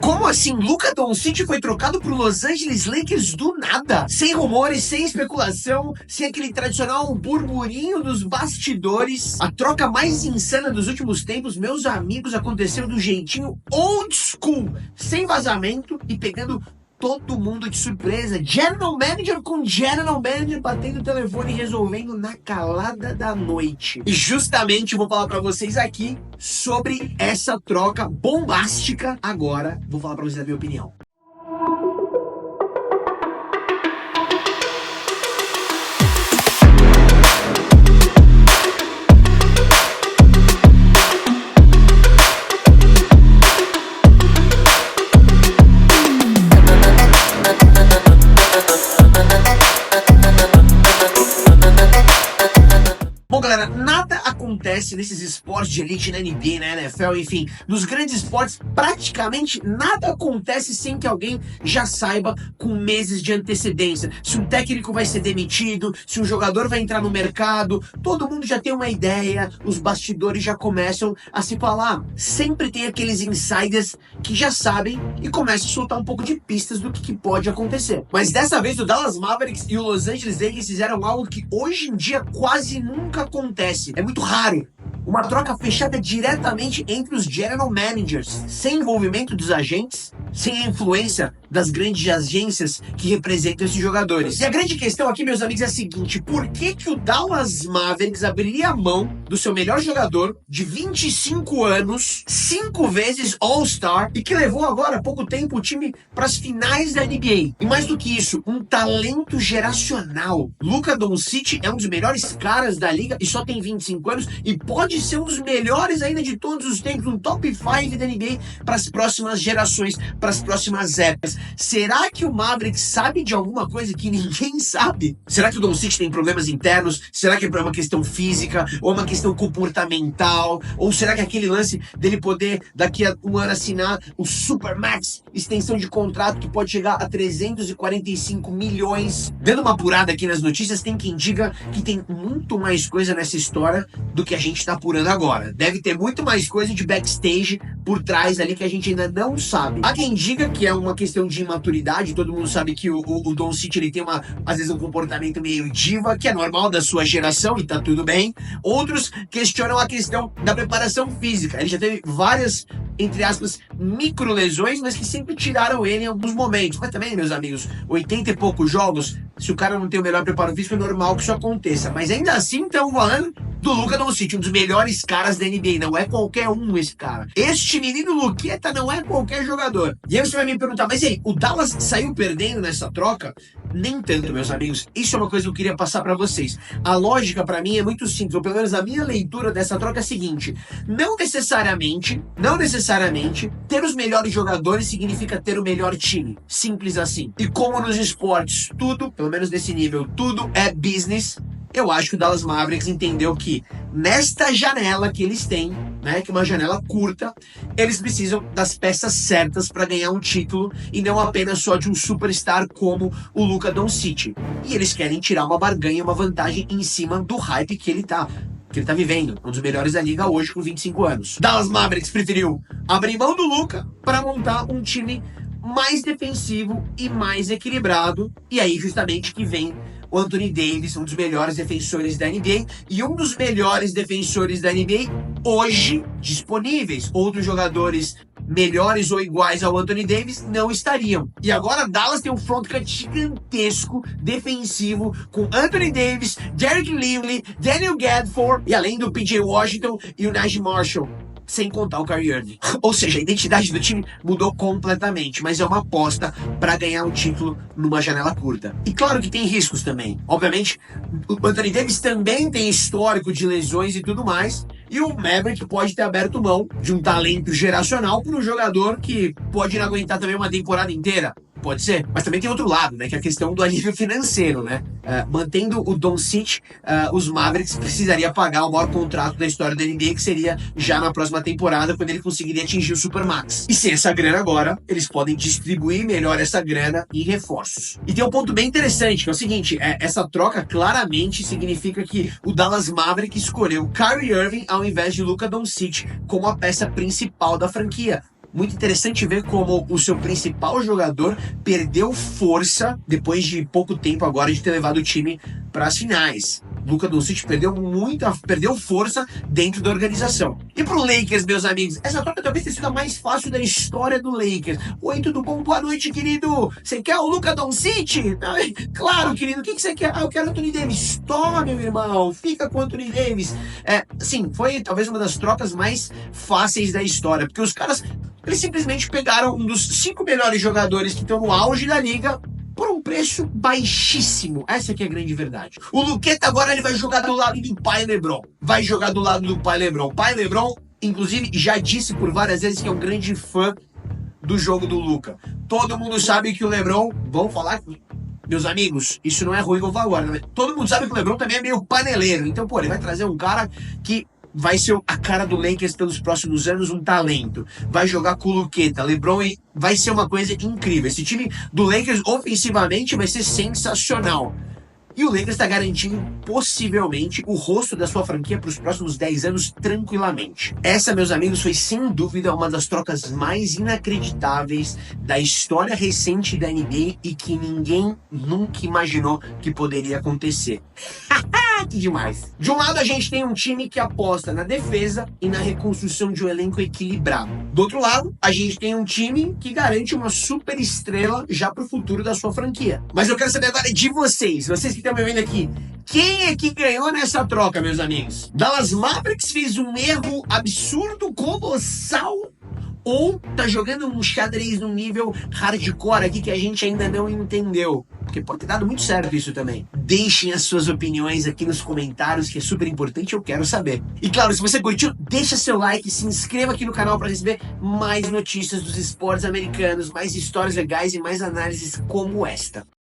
Como assim? Luka Doncic foi trocado pro Los Angeles Lakers do nada? Sem rumores, sem especulação, sem aquele tradicional burburinho dos bastidores. A troca mais insana dos últimos tempos, meus amigos, aconteceu do jeitinho old school, sem vazamento e pegando todo mundo de surpresa. General Manager com General Manager batendo o telefone e resolvendo na calada da noite. E justamente vou falar pra vocês aqui sobre essa troca bombástica. Agora vou falar pra vocês a minha opinião. Bom, galera, nada acontece nesses esportes de elite na NBA, na NFL, enfim, nos grandes esportes, praticamente nada acontece sem que alguém já saiba com meses de antecedência. Se um técnico vai ser demitido, se um jogador vai entrar no mercado, todo mundo já tem uma ideia, os bastidores já começam a se falar. Sempre tem aqueles insiders que já sabem e começam a soltar um pouco de pistas do que pode acontecer. Mas dessa vez o Dallas Mavericks e o Los Angeles Lakers fizeram algo que hoje em dia quase nunca acontece. É muito raro. Uma troca fechada diretamente entre os general managers, sem envolvimento dos agentes, sem a influência das grandes agências que representam esses jogadores. E a grande questão aqui, meus amigos, é a seguinte: por que o Dallas Mavericks abriria a mão do seu melhor jogador de 25 anos, 5 vezes All-Star, e que levou agora há pouco tempo o time para as finais da NBA? E mais do que isso, um talento geracional. Luka Doncic é um dos melhores caras da liga e só tem 25 anos e pode ser um dos melhores ainda de todos os tempos, um top 5 da NBA para as próximas gerações, para as próximas épocas. Será que o Mavericks sabe de alguma coisa que ninguém sabe? Será que o Doncic tem problemas internos? Será que é uma questão física? Ou uma questão comportamental? Ou será que aquele lance dele poder daqui a um ano assinar o Supermax, extensão de contrato que pode chegar a 345 milhões? Dando uma apurada aqui nas notícias, tem quem diga que tem muito mais coisa nessa história do que a gente tá apurando agora. Deve ter muito mais coisa de backstage por trás ali que a gente ainda não sabe. Há quem diga que é uma questão de imaturidade. Todo mundo sabe que o Doncic, ele tem às vezes um comportamento meio diva, que é normal da sua geração e tá tudo bem. Outros questionam a questão da preparação física. Ele já teve várias, entre aspas, micro lesões, mas que sempre tiraram ele em alguns momentos. Mas também, meus amigos, 80 e poucos jogos, se o cara não tem o melhor preparo físico, é normal que isso aconteça. Mas ainda assim, estamos falando do Luka Doncic, um dos melhores caras da NBA. Não é qualquer um esse cara. Este menino Luqueta não é qualquer jogador. E aí você vai me perguntar, mas e aí, o Dallas saiu perdendo nessa troca? Nem tanto, meus amigos. Isso é uma coisa que eu queria passar pra vocês. A lógica pra mim é muito simples, ou pelo menos a minha leitura dessa troca é a seguinte: não necessariamente, ter os melhores jogadores significa ter o melhor time. Simples assim. E como nos esportes, tudo, pelo menos nesse nível, tudo é business. Eu acho que o Dallas Mavericks entendeu que nesta janela que eles têm, né, que é uma janela curta, eles precisam das peças certas para ganhar um título e não apenas só de um superstar como o Luka Doncic. E eles querem tirar uma barganha, uma vantagem em cima do hype que ele tá vivendo, um dos melhores da liga hoje com 25 anos. Dallas Mavericks preferiu abrir mão do Luka para montar um time mais defensivo e mais equilibrado, e aí justamente que vem o Anthony Davis, um dos melhores defensores da NBA e um dos melhores defensores da NBA hoje disponíveis. Outros jogadores melhores ou iguais ao Anthony Davis não estariam. E agora Dallas tem um frontcourt gigantesco defensivo com Anthony Davis, Derek Lively, Daniel Gafford e além do PJ Washington e o Naji Marshall. Sem contar o Kyrie Irving. Ou seja, a identidade do time mudou completamente, mas é uma aposta para ganhar um título numa janela curta. E claro que tem riscos também. Obviamente, o Anthony Davis também tem histórico de lesões e tudo mais, e o Maverick pode ter aberto mão de um talento geracional por um jogador que pode não aguentar também uma temporada inteira. Pode ser, mas também tem outro lado, né, que é a questão do alívio financeiro, né? Mantendo o Doncic, os Mavericks precisariam pagar o maior contrato da história da NBA, que seria já na próxima temporada, quando ele conseguiria atingir o Supermax. E sem essa grana agora, eles podem distribuir melhor essa grana em reforços. E tem um ponto bem interessante, que é o seguinte: essa troca claramente significa que o Dallas Mavericks escolheu Kyrie Irving ao invés de Luka Doncic como a peça principal da franquia. Muito interessante ver como o seu principal jogador perdeu força depois de pouco tempo agora de ter levado o time para as finais. Luka Doncic perdeu força dentro da organização. E pro Lakers, meus amigos, essa troca talvez tenha sido a mais fácil da história do Lakers. Oi, tudo bom? Boa noite, querido. Você quer o Luka Doncic? Claro, querido. O que você quer? Eu quero Anthony Davis. Toma, meu irmão. Fica com Anthony Davis. Sim, foi talvez uma das trocas mais fáceis da história, porque os caras, eles simplesmente pegaram um dos 5 melhores jogadores que estão no auge da liga por um preço baixíssimo. Essa aqui é a grande verdade. O Luqueta agora ele vai jogar do lado do pai LeBron. Vai jogar do lado do pai LeBron. O pai LeBron, inclusive, já disse por várias vezes que é um grande fã do jogo do Luka. Todo mundo sabe que o LeBron, vamos falar, meus amigos, isso não é ruim como agora, né? Todo mundo sabe que o LeBron também é meio paneleiro. Então, pô, ele vai trazer um cara que vai ser a cara do Lakers pelos próximos anos, um talento. Vai jogar com o Luqueta, LeBron, e vai ser uma coisa incrível. Esse time do Lakers, ofensivamente, vai ser sensacional. E o Lakers está garantindo, possivelmente, o rosto da sua franquia para os próximos 10 anos tranquilamente. Essa, meus amigos, foi sem dúvida uma das trocas mais inacreditáveis da história recente da NBA e que ninguém nunca imaginou que poderia acontecer. Que demais. De um lado, a gente tem um time que aposta na defesa e na reconstrução de um elenco equilibrado. Do outro lado, a gente tem um time que garante uma super estrela já pro futuro da sua franquia. Mas eu quero saber agora de vocês que estão me vendo aqui. Quem é que ganhou nessa troca, meus amigos? Dallas Mavericks fez um erro absurdo, colossal, ou tá jogando um xadrez num nível hardcore aqui que a gente ainda não entendeu? Porque pode ter dado muito certo isso também. Deixem as suas opiniões aqui nos comentários, que é super importante, eu quero saber. E claro, se você curtiu, deixa seu like, se inscreva aqui no canal para receber mais notícias dos esportes americanos, mais histórias legais e mais análises como esta.